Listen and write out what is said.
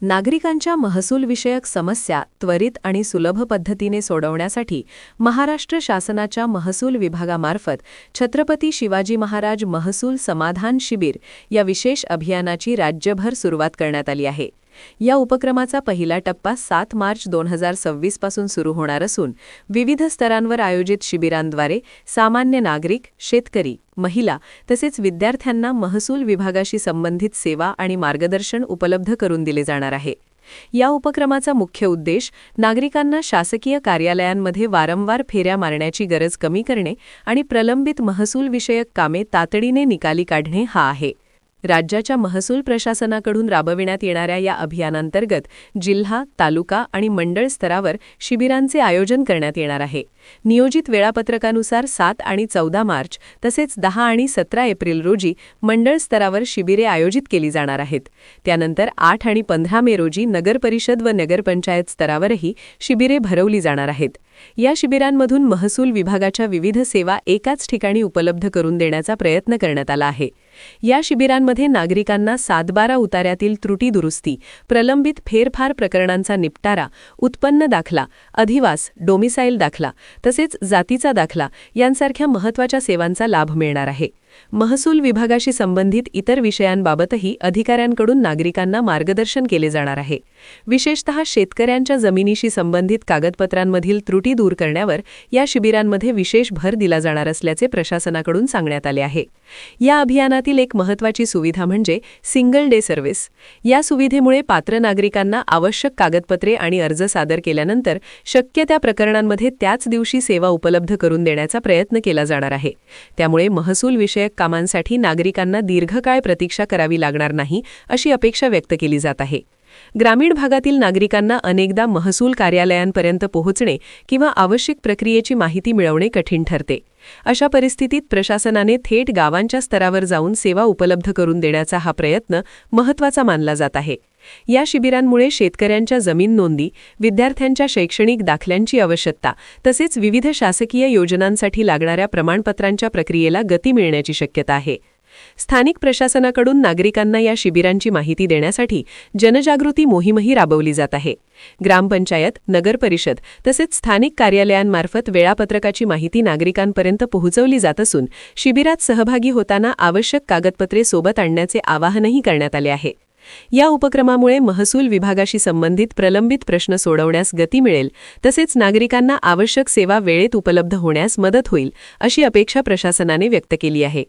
नागरिकांच्या महसूलविषयक समस्या त्वरित आणि सुलभ पद्धतीने सोडवण्यासाठी महाराष्ट्र शासनाच्या महसूल विभागामार्फत छत्रपती शिवाजी महाराज महसूल समाधान शिबिर या विशेष अभियानाची राज्यभर सुरुवात करण्यात आली आहे. या उपक्रमाचा पहिला टप्पा 7 मार्च 2026 पासून सुरू होणार असून विविध स्तरांवर आयोजित शिबिरांद्वारे सामान्य नागरिक, शेतकरी, महिला तसेच विद्यार्थ्यांना महसूल विभागाशी संबंधित सेवा आणि मार्गदर्शन उपलब्ध करून दिले जाणार आहे. या उपक्रमाचा मुख्य उद्देश नागरिकांना शासकीय कार्यालयांमध्ये वारंवार फेऱ्या मारण्याची गरज कमी करणे आणि प्रलंबित महसूलविषयक कामे तातडीने निकाली काढणे हा आहे. राज्याच्या महसूल प्रशासनाकडून राबविण्यात येणाऱ्या या अभियानांतर्गत जिल्हा, तालुका आणि मंडळ स्तरावर शिबिरांचे आयोजन करण्यात येणार आहे. नियोजित वेळापत्रकानुसार 7 आणि 14 मार्च तसेच 10 आणि 17 एप्रिल रोजी मंडळ स्तरावर शिबिरे आयोजित केली जाणार आहेत. त्यानंतर 8 आणि 15 मे रोजी नगरपरिषद व नगरपंचायत स्तरावरही शिबिरे भरवली जाणार आहेत. या शिबिरांमधून महसूल विभागाच्या विविध सेवा एकाच ठिकाणी उपलब्ध करून देण्याचा प्रयत्न करण्यात आला आहे. या शिबिरांमध्ये नागरिकांना 7/12 उतार्यातील त्रुटी दुरुस्ती, प्रलंबित फेरफार प्रकरणांचा निपटारा, उत्पन्न दाखला, अधिवास, डोमिसाईल दाखला तसेच जातीचा दाखला यांसारख्या महत्त्वाच्या सेवांचा लाभ मिळणार आहे. महसूल विभागाशी संबंधित इतर विषयांबाबतही अधिकाऱ्यांकडून नागरिकांना मार्गदर्शन केले जाणार आहे. विशेषतः शेतकऱ्यांच्या जमिनीशी संबंधित कागदपत्रांमधील त्रुटी दूर करण्यावर या शिबिरांमध्ये विशेष भर दिला जाणार असल्याचे प्रशासनाकडून सांगण्यात आले आहे. या अभियानातील एक महत्त्वाची सुविधा म्हणजे सिंगल डे सर्व्हिस. या सुविधेमुळे पात्र नागरिकांना आवश्यक कागदपत्रे आणि अर्ज सादर केल्यानंतर शक्य त्या प्रकरणांमध्ये त्याच दिवशी सेवा उपलब्ध करून देण्याचा प्रयत्न केला जाणार आहे. त्यामुळे महसूल विषयक कामांसाठी नागरिकांना दीर्घकाळ प्रतीक्षा करावी लागणार नाही अशी अपेक्षा व्यक्त केली जात आहे. ग्रामीण भागातील नागरिकांना अनेकदा महसूल कार्यालयांपर्यंत पोहोचणे किंवा आवश्यक प्रक्रियेची माहिती मिळवणे कठीण ठरते. अशा परिस्थितीत प्रशासनाने थेट गावांच्या स्तरावर जाऊन सेवा उपलब्ध करून देण्याचा हा प्रयत्न महत्त्वाचा मानला जात आहे. या शिबिरांमुळे शेतकऱ्यांच्या जमीन नोंदी, विद्यार्थ्यांच्या शैक्षणिक दाखल्यांची आवश्यकता तसेच विविध शासकीय योजनांसाठी लागणाऱ्या प्रमाणपत्रांच्या प्रक्रियेला गती मिळण्याची शक्यता आहे. स्थानिक प्रशासनाकडून नागरिकांना या शिबिरांची माहिती देण्यासाठी जनजागृती मोहीमही राबवली जात आहे. ग्रामपंचायत, नगरपरिषद तसेच स्थानिक कार्यालयांमार्फत वेळापत्रकाची माहिती नागरिकांपर्यंत पोहोचवली जात असून शिबिरात सहभागी होताना आवश्यक कागदपत्रे सोबत आणण्याचे आवाहनही करण्यात आले आहे. या उपक्रमामुळे महसूल विभागाशी संबंधित प्रलंबित प्रश्न सोडवण्यास गती मिळेल तसेच नागरिकांना आवश्यक सेवा वेळेत उपलब्ध होण्यास मदत होईल अशी अपेक्षा प्रशासनाने व्यक्त केली आहे.